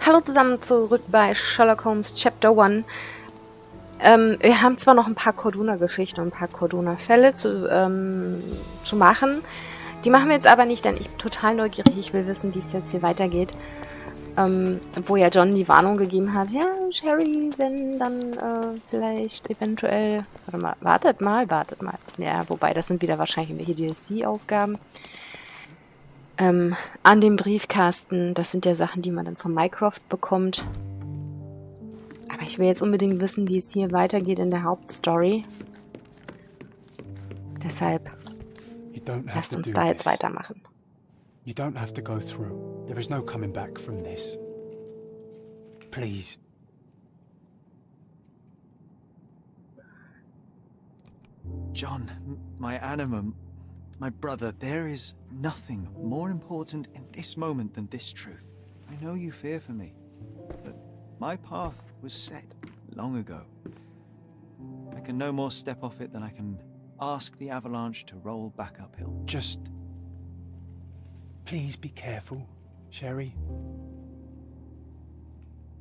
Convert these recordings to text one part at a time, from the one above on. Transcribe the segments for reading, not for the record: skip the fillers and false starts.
Hallo zusammen, zurück bei Sherlock Holmes Chapter 1. Wir haben zwar noch ein paar Corduna-Geschichten und ein paar Corduna-Fälle zu machen. Die machen wir jetzt aber nicht, denn ich bin total neugierig. Ich will wissen, wie es jetzt hier weitergeht. Wo ja John die Warnung gegeben hat, ja, Sherry, wenn dann vielleicht eventuell... Wartet mal. Ja, wobei, das sind wieder wahrscheinlich irgendwelche DLC-Aufgaben. An dem Briefkasten, das sind ja Sachen, die man dann von Mycroft bekommt. Aber ich will jetzt unbedingt wissen, wie es hier weitergeht in der Hauptstory. Deshalb lasst uns da jetzt weitermachen. You don't have to go through. There is no coming back from this. Please. John, my animal, my brother, there is nothing more important in this moment than this truth. I know you fear for me, but my path was set long ago. I can no more step off it than I can ask the avalanche to roll back uphill. Just... please be careful, Sherry.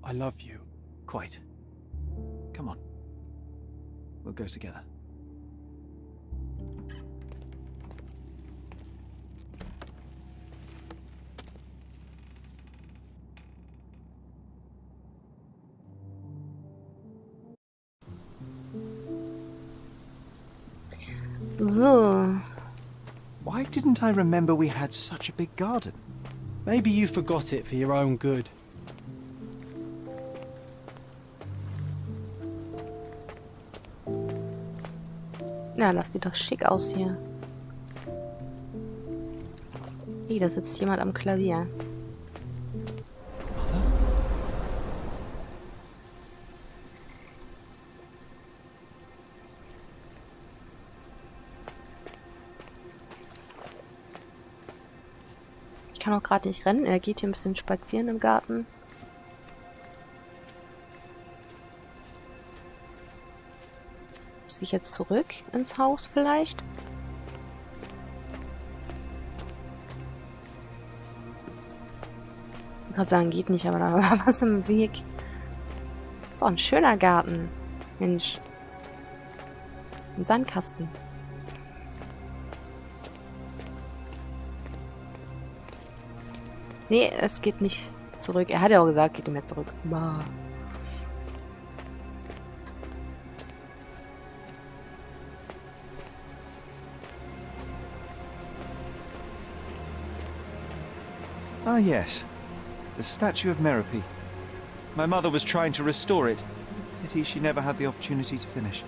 I love you. Quite. Come on. We'll go together. So. Why didn't I remember we had such a big garden? Maybe you forgot it for your own good. Ja, das sieht doch schick aus hier. Hey, da sitzt jemand am Klavier. Ich kann auch gerade nicht rennen. Er geht hier ein bisschen spazieren im Garten. Muss ich jetzt zurück ins Haus vielleicht? Ich wollte gerade sagen, geht nicht, aber da war was im Weg. So, ein schöner Garten. Mensch. Ein Sandkasten. Nee, es geht nicht zurück. Er hat ja auch gesagt, geht nicht mehr zurück. Bah. Ah, yes. The statue of Merope. My mother was trying to restore it. Pity she never had the opportunity to finish.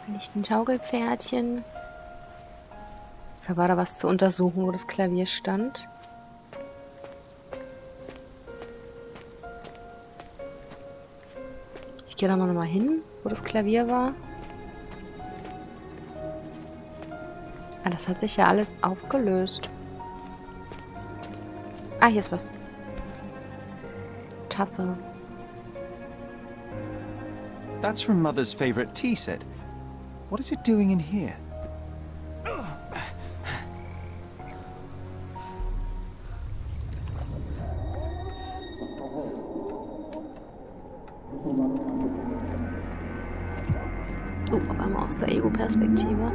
Nicht ein Schaukelpferdchen. Oder war da was zu untersuchen, wo das Klavier stand? Ich gehe da mal nochmal hin, wo das Klavier war. Ah, das hat sich ja alles aufgelöst. Ah, hier ist was. Tasse. That's from Mother's favorite tea set. What is it doing in here? Auf einmal aus der Ego-Perspektive.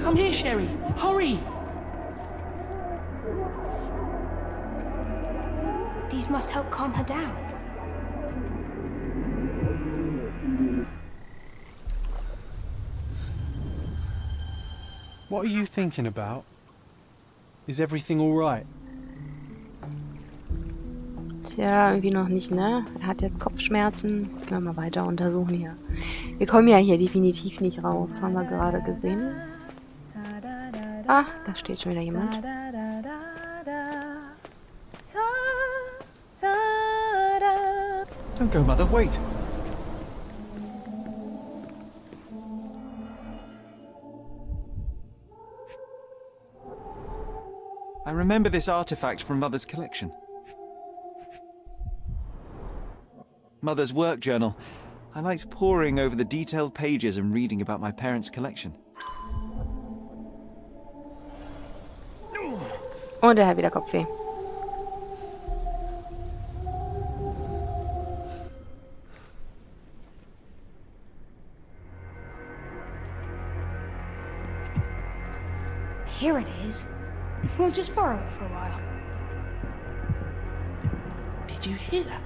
Come here, Sherry. Hurry! These must help calm her down. What are you thinking about? Is everything all right? Tja, irgendwie noch nicht, ne? Er hat jetzt Kopfschmerzen. Jetzt können wir mal weiter untersuchen hier. Wir kommen ja hier definitiv nicht raus. Haben wir gerade gesehen. Ach, da steht schon wieder jemand. Don't go, Mother, wait! I remember this artifact from Mother's collection. Mother's work journal. I liked poring over the detailed pages and reading about my parents' collection. Und er hat wieder Kopfweh. Here it is. We'll just borrow it for a while. Did you hear that?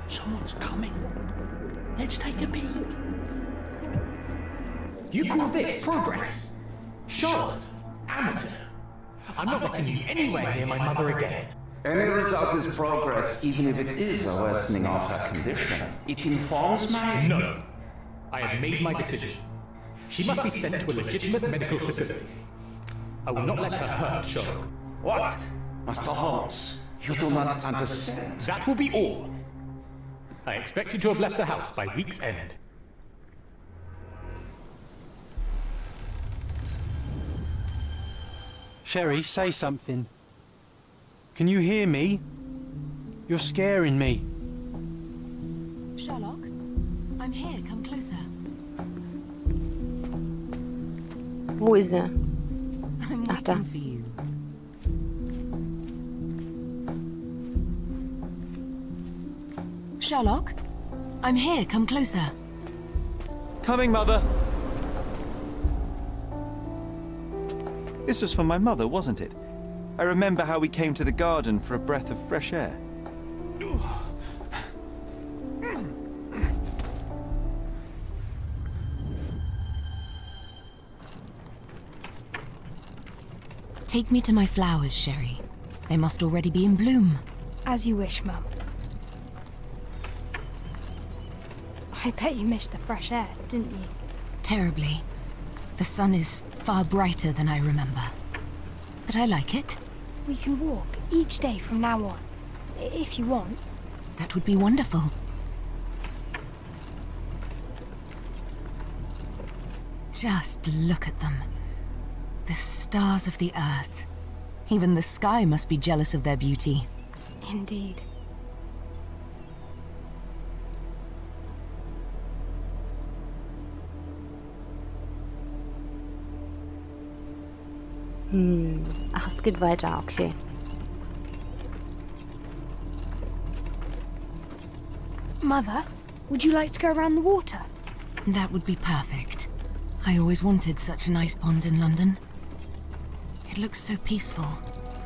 Someone's coming. Let's take a peek. You call this progress? Charlotte, amateur. I'm not letting you anywhere near my mother again. Any result is progress, even if it is a worsening of her condition. It informs my... No. I have made my decision. She must be sent to a legitimate medical facility. I will not let her hurt Sherlock. What? Master Holmes, you do not understand. That will be all. I expect you to have left the house by week's end. Sherry, say something. Can you hear me? You're scaring me. Sherlock, I'm here. Come closer. Wo ist er? I'm Ach, da. waiting for you. Sherlock, I'm here. Come closer. Coming, Mother. This was for my mother, wasn't it? I remember how we came to the garden for a breath of fresh air. Take me to my flowers, Sherry. They must already be in bloom. As you wish, Mum. I bet you missed the fresh air, didn't you? Terribly. The sun is far brighter than I remember. But I like it. We can walk each day from now on, if you want. That would be wonderful. Just look at them. The stars of the earth. Even the sky must be jealous of their beauty. Indeed. Ach, es geht weiter, okay. Mother, would you like to go around the water? That would be perfect. I always wanted such a nice pond in London. It looks so peaceful.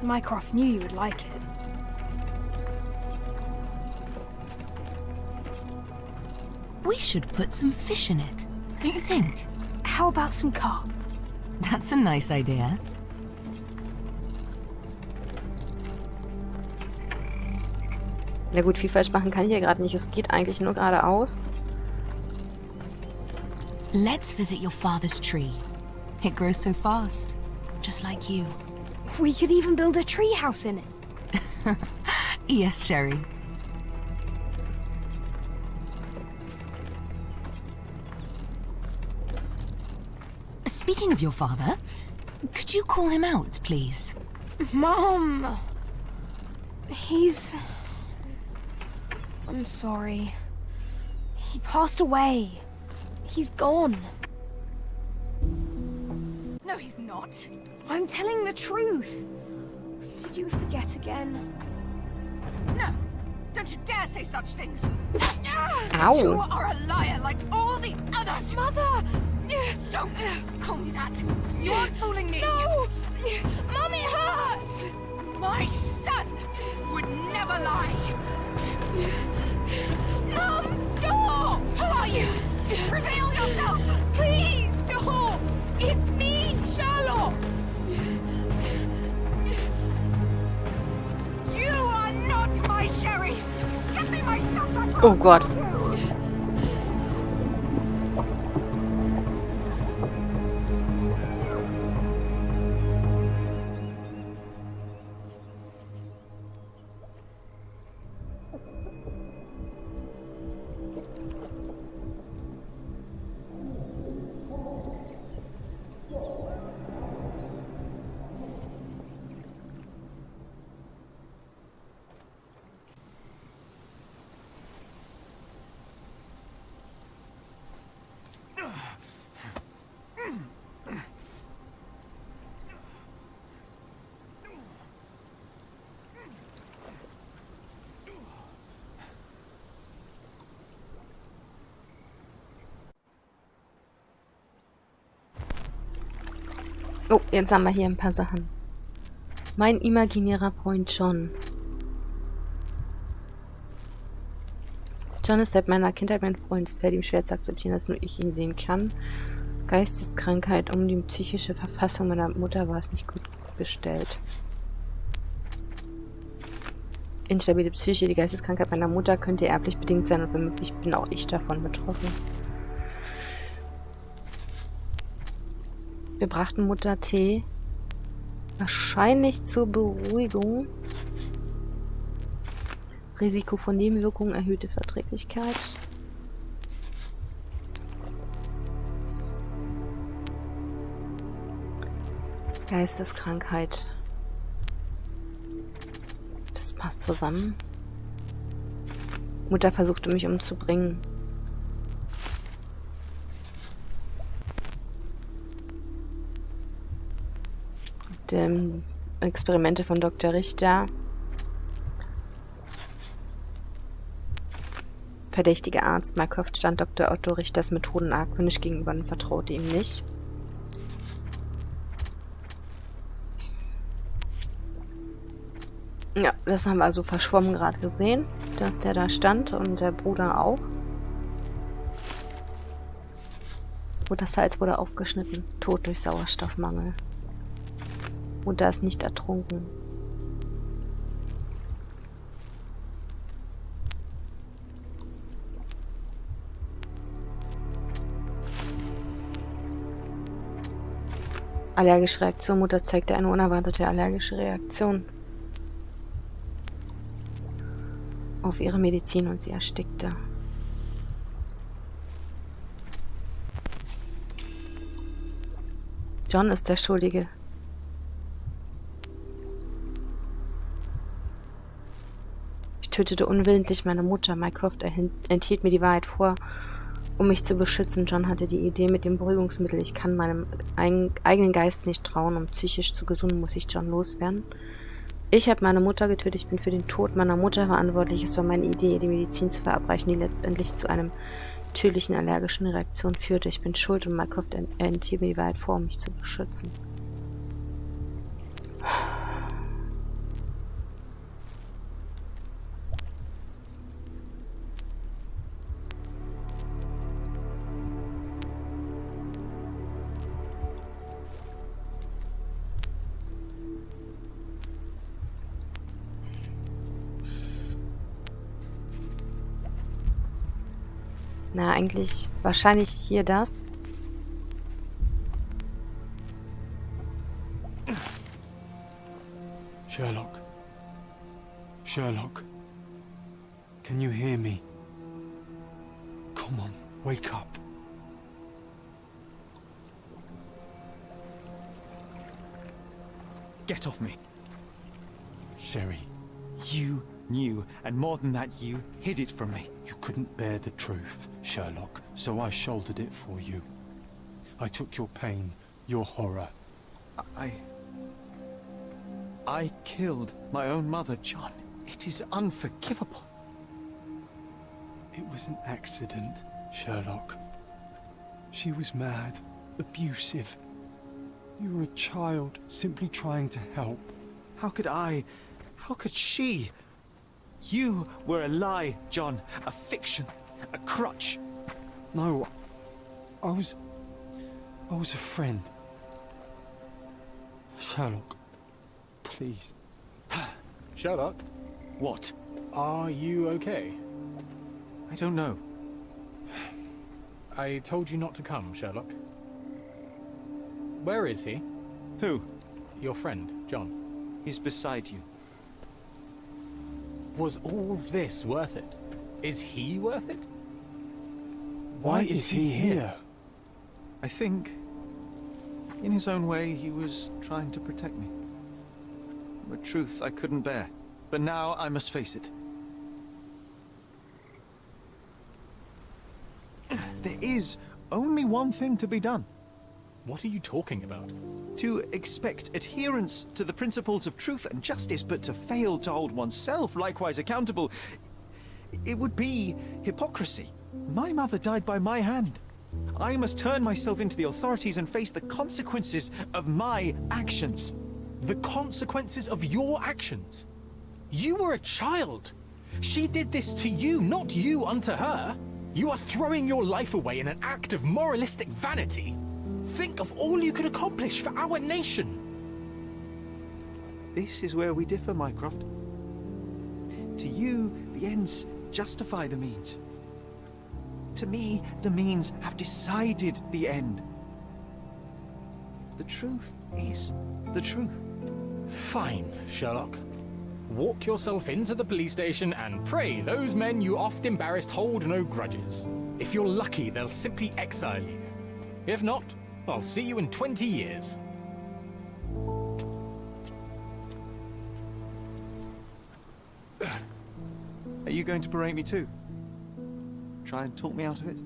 Mycroft knew you would like it. We should put some fish in it, don't you think? How about some carp? That's a nice idea. Ja gut, viel falsch machen kann ich hier gerade nicht. Es geht eigentlich nur geradeaus. Let's visit your father's tree. It grows so fast, just like you. We could even build a tree house in it. Yes, Sherry. Speaking of your father, could you call him out, please? Mom! I'm sorry. He passed away. He's gone. No, he's not. I'm telling the truth. Did you forget again? No, don't you dare say such things. Ow. You are a liar like all the others. Mother! Don't call me that. You aren't fooling me. No! Mom, it hurts! My son would never lie. Mom, stop! Who are you? Reveal yourself. Please, stop! It's me, Sherlock! You are not my Sherry. Give me my son back. Oh Gott. Oh, jetzt haben wir hier ein paar Sachen. Mein imaginärer Freund John. John ist seit meiner Kindheit mein Freund. Es fällt ihm schwer zu akzeptieren, dass nur ich ihn sehen kann. Geisteskrankheit, um die psychische Verfassung meiner Mutter war es nicht gut bestellt. Instabile Psyche, die Geisteskrankheit meiner Mutter könnte erblich bedingt sein und womöglich bin auch ich davon betroffen. Wir brachten Mutter Tee. Wahrscheinlich zur Beruhigung. Risiko von Nebenwirkungen, erhöhte Verträglichkeit. Geisteskrankheit. Das passt zusammen. Mutter versuchte mich umzubringen. Experimente von Dr. Richter. Verdächtiger Arzt Mycroft stand Dr. Otto Richters Methoden argwöhnisch gegenüber und vertraute ihm nicht. Ja, das haben wir also verschwommen gerade gesehen, dass der da stand und der Bruder auch. Und das Hals wurde aufgeschnitten, tot durch Sauerstoffmangel. Und da ist nicht ertrunken. Allergische Reaktion. Mutter zeigte eine unerwartete allergische Reaktion auf ihre Medizin und sie erstickte. John ist der Schuldige. Ich tötete unwillentlich meine Mutter. Mycroft enthielt mir die Wahrheit vor, um mich zu beschützen. John hatte die Idee mit dem Beruhigungsmittel. Ich kann meinem eigenen Geist nicht trauen. Um psychisch zu gesunden, muss ich John loswerden. Ich habe meine Mutter getötet. Ich bin für den Tod meiner Mutter verantwortlich. Es war meine Idee, die Medizin zu verabreichen, die letztendlich zu einem tödlichen allergischen Reaktion führte. Ich bin schuld und Mycroft enthielt mir die Wahrheit vor, um mich zu beschützen. Na, eigentlich wahrscheinlich hier das. Sherlock. Sherlock. Can you hear me? Come on, wake up. Get off me. Sherry, You knew, and more than that, you hid it from me. you couldn't bear the truth, Sherlock, so I shouldered it for you. I took your pain, your horror. I killed my own mother, John. It is unforgivable. It was an accident, Sherlock. She was mad, abusive. You were a child, simply trying to help. How could she? You were a lie, John. A fiction. A crutch. No, I was a friend. Sherlock, please. Sherlock, What? are you okay? I don't know. I told you not to come, Sherlock. Where is he? Who? Your friend, John. He's beside you. Was all this worth it? Is he worth it? Why is he here? I think, in his own way, he was trying to protect me. A truth I couldn't bear. But now I must face it. There is only one thing to be done. What are you talking about? To expect adherence to the principles of truth and justice, but to fail to hold oneself likewise accountable, it would be hypocrisy. My mother died by my hand. I must turn myself into the authorities and face the consequences of my actions. The consequences of your actions? You were a child. She did this to you, not you unto her. You are throwing your life away in an act of moralistic vanity. Think of all you could accomplish for our nation. This is where we differ, Mycroft. To you, the ends justify the means. To me, the means have decided the end. The truth is the truth. Fine, Sherlock. Walk yourself into the police station and pray those men you oft embarrassed hold no grudges. If you're lucky, they'll simply exile you. If not, I'll see you in 20 years. Are you going to berate me too? Try and talk me out of it?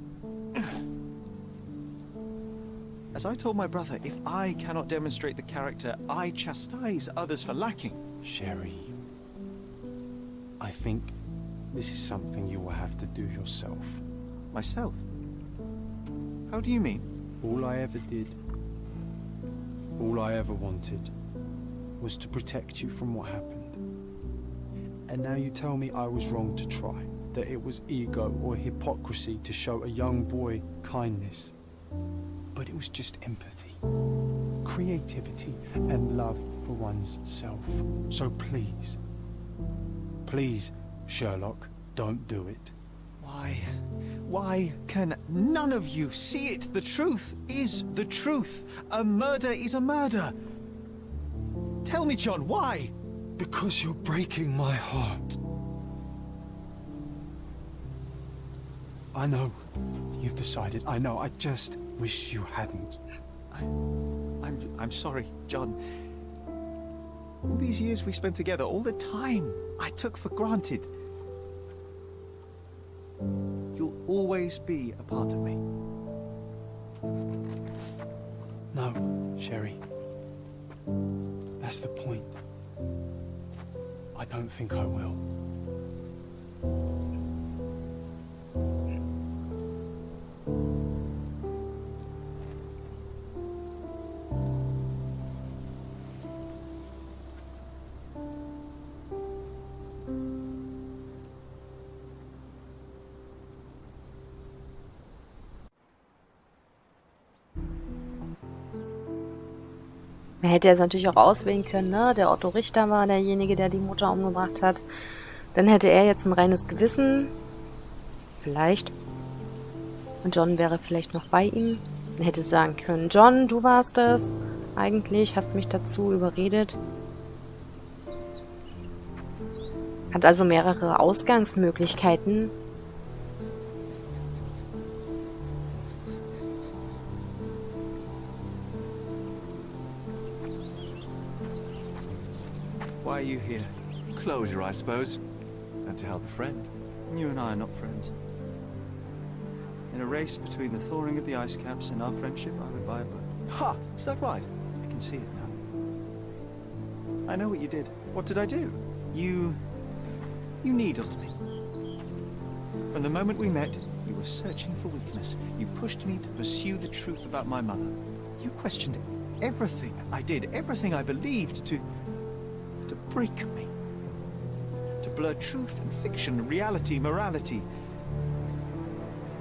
As I told my brother, if I cannot demonstrate the character I chastise others for lacking... Sherry, I think this is something you will have to do yourself. Myself? How do you mean? All I ever did, all I ever wanted, was to protect you from what happened. And now you tell me I was wrong to try, that it was ego or hypocrisy to show a young boy kindness. But it was just empathy, creativity, and love for one's self. So please, please, Sherlock, don't do it. Why can none of you see it? The truth is the truth. A murder is a murder. Tell me, John, why? Because you're breaking my heart. I know you've decided. I know. I just wish you hadn't. I'm sorry, John. All these years we spent together, all the time I took for granted. You'll always be a part of me. No, Sherry. That's the point. I don't think I will. Man hätte jetzt natürlich auch auswählen können, ne? Der Otto Richter war derjenige, der die Mutter umgebracht hat. Dann hätte er jetzt ein reines Gewissen. Vielleicht. Und John wäre vielleicht noch bei ihm. Man hätte sagen können, John, du warst es. Eigentlich hast mich dazu überredet. Hat also mehrere Ausgangsmöglichkeiten. Why are you here? Closure, I suppose. And to help a friend. You and I are not friends. In a race between the thawing of the ice caps and our friendship, I would buy a boat. Ha! Is that right? I can see it now. I know what you did. What did I do? You needled me. From the moment we met, you were searching for weakness. You pushed me to pursue the truth about my mother. You questioned everything I did, everything I believed, to break me. To blur truth and fiction, reality, morality.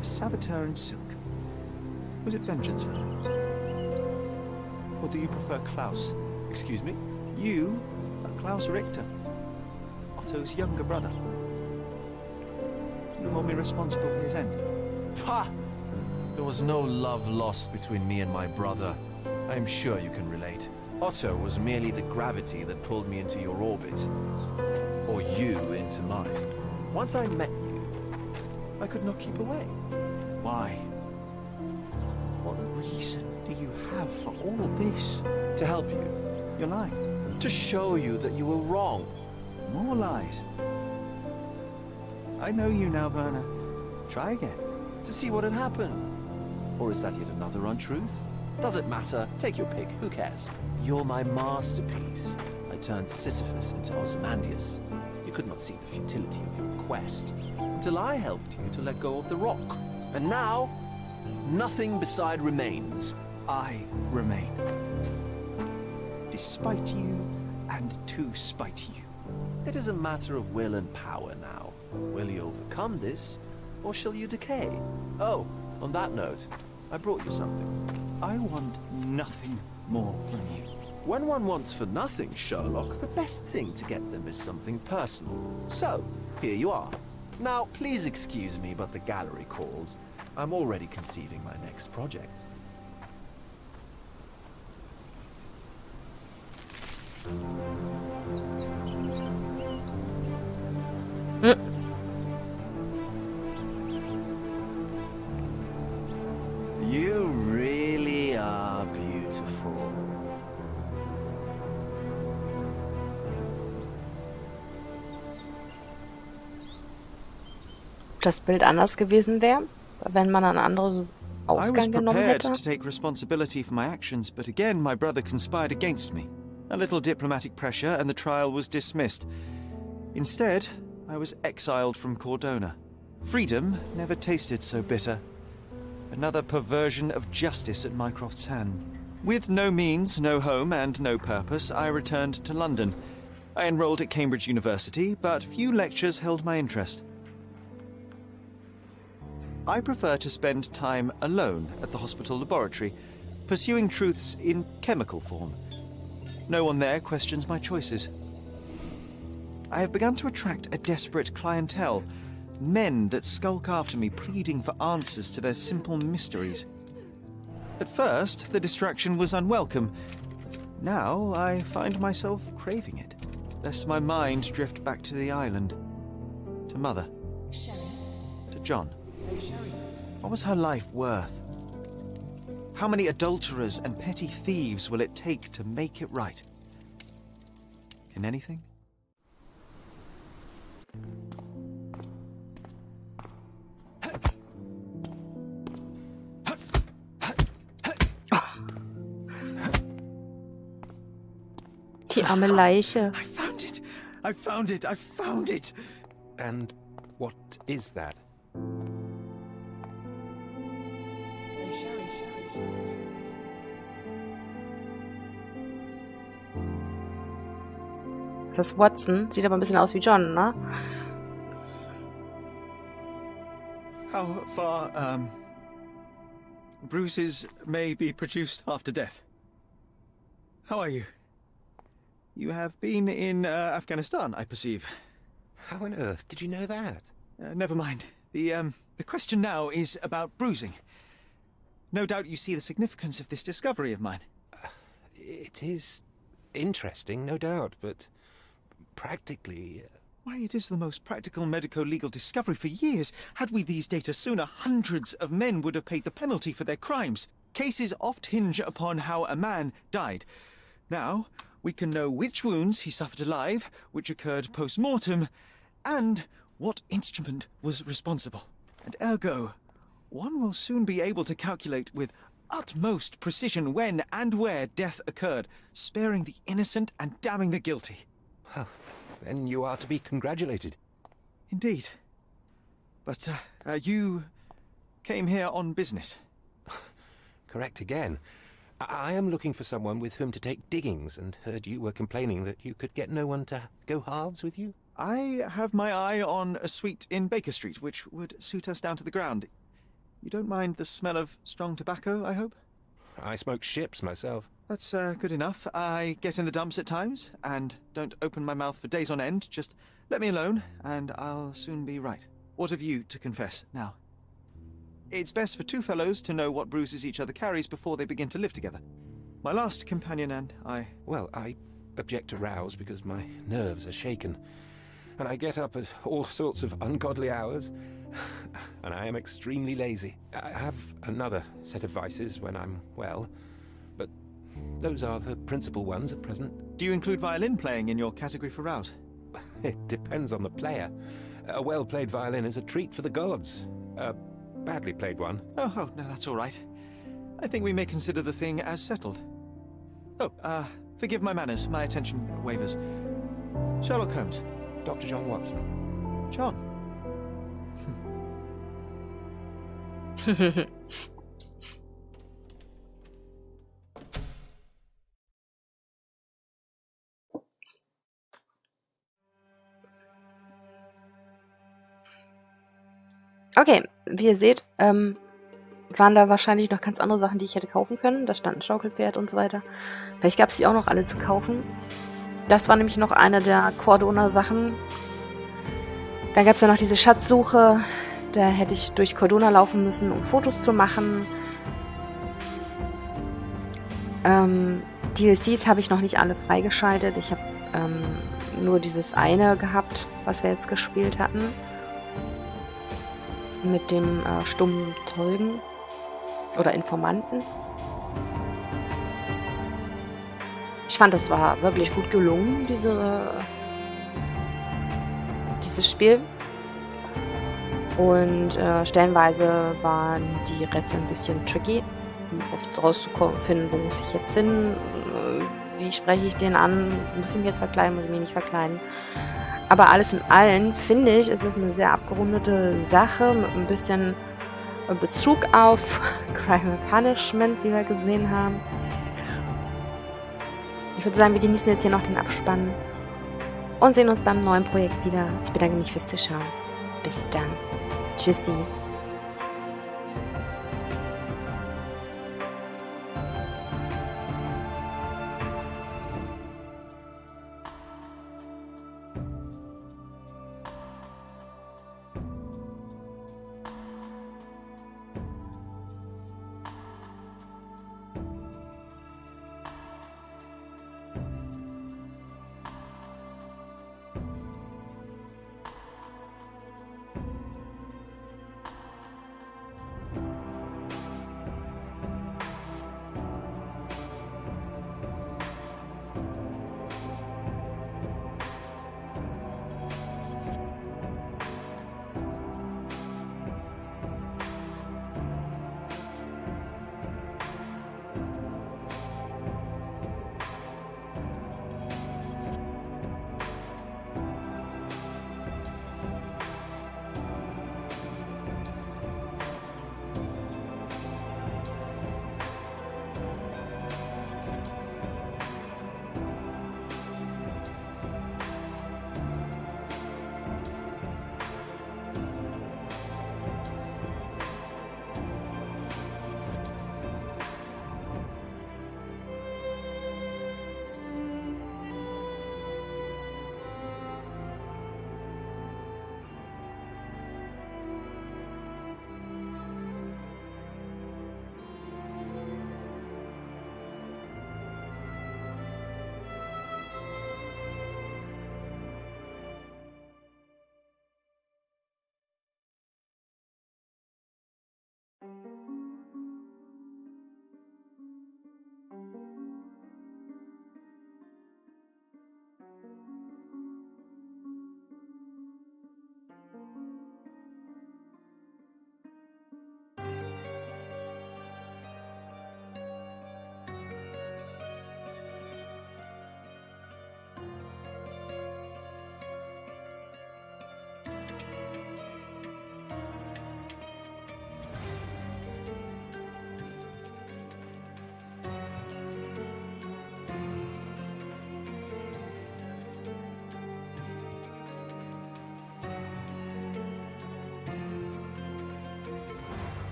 A saboteur in silk. Was it vengeance for him? Or do you prefer Klaus? Excuse me? You are Klaus Richter, Otto's younger brother. You hold me responsible for his end. Ha! There was no love lost between me and my brother. I am sure you can relate. Otto was merely the gravity that pulled me into your orbit. Or you into mine. Once I met you, I could not keep away. Why? What reason do you have for all of this? To help you. You're lying. To show you that you were wrong. More lies. I know you now, Werner. Try again. To see what had happened. Or is that yet another untruth? Does it matter? Take your pick. Who cares? You're my masterpiece. I turned Sisyphus into Ozymandias. You could not see the futility of your quest until I helped you to let go of the rock. And now, Nothing beside remains. I remain. Despite you, and to spite you. It is a matter of will and power now. Will you overcome this, or shall you decay? Oh, on that note, I brought you something. I want nothing more from you. When one wants for nothing, Sherlock, the best thing to get them is something personal. So, here you are. Now, please excuse me, but the gallery calls. I'm already conceiving my next project. You really are beautiful. Ob das Bild anders gewesen wäre, wenn man einen anderen I was Ausgang genommen prepared hätte? to take responsibility for my actions, but again my brother conspired against me. A little diplomatic pressure and the trial was dismissed. Instead, I was exiled from Cordona. Freedom never tasted so bitter. Another perversion of justice at Mycroft's hand. With no means, no home, and no purpose, I returned to London. I enrolled at Cambridge University, but few lectures held my interest. I prefer to spend time alone at the hospital laboratory, pursuing truths in chemical form. No one there questions my choices. I have begun to attract a desperate clientele, men that skulk after me pleading for answers to their simple mysteries. At first, the distraction was unwelcome. Now I find myself craving it, lest my mind drift back to the island, to Mother, to John. What was her life worth? How many adulterers and petty thieves will it take to make it right? Can anything? Die arme Leiche. I found it! I found it! I found it! And what is that? Das ist Watson. Sieht aber ein bisschen aus wie John, ne? How far, bruises may be produced after death. How are you? You have been in Afghanistan, I perceive. How on earth did you know that? Never mind. The question now is about bruising. No doubt you see the significance of this discovery of mine. It is interesting, no doubt, but practically... Why, it is the most practical medico-legal discovery for years. Had we these data sooner, hundreds of men would have paid the penalty for their crimes. Cases oft hinge upon how a man died. Now, we can know which wounds he suffered alive, which occurred post-mortem, and what instrument was responsible. And ergo, one will soon be able to calculate with utmost precision when and where death occurred, sparing the innocent and damning the guilty. Well, then you are to be congratulated. Indeed. But, you came here on business. Correct again. I am looking for someone with whom to take diggings, and heard you were complaining that you could get no one to go halves with you. I have my eye on a suite in Baker Street, which would suit us down to the ground. You don't mind the smell of strong tobacco, I hope? I smoke ships myself. That's good enough. I get in the dumps at times, and don't open my mouth for days on end. Just let me alone, and I'll soon be right. What have you to confess now? It's best for two fellows to know what bruises each other carries before they begin to live together. My last companion and I... Well, I object to rows because my nerves are shaken, and I get up at all sorts of ungodly hours, and I am extremely lazy. I have another set of vices when I'm well, but those are the principal ones at present. Do you include violin playing in your category for rouse? It depends on the player. A well-played violin is a treat for the gods. A badly played one. Oh, no, that's all right. I think we may consider the thing as settled. Oh, forgive my manners. My attention wavers. Sherlock Holmes. Dr. John Watson. John. Okay, wie ihr seht, waren da wahrscheinlich noch ganz andere Sachen, die ich hätte kaufen können. Da stand ein Schaukelpferd und so weiter. Vielleicht gab es die auch noch alle zu kaufen. Das war nämlich noch eine der Cordona-Sachen. Dann gab es ja noch diese Schatzsuche. Da hätte ich durch Cordona laufen müssen, um Fotos zu machen. DLCs habe ich noch nicht alle freigeschaltet. Ich habe nur dieses eine gehabt, was wir jetzt gespielt hatten. Mit dem stummen Zeugen oder Informanten. Ich fand, das war wirklich gut gelungen, dieses Spiel. Und stellenweise waren die Rätsel ein bisschen tricky, um oft rauszufinden, wo muss ich jetzt hin, wie spreche ich den an, muss ich mich jetzt verkleiden, muss ich mich nicht verkleiden. Aber alles in allem, finde ich, ist es eine sehr abgerundete Sache mit ein bisschen Bezug auf Crime and Punishment, wie wir gesehen haben. Ich würde sagen, wir genießen jetzt hier noch den Abspann und sehen uns beim neuen Projekt wieder. Ich bedanke mich fürs Zuschauen. Bis dann. Tschüssi.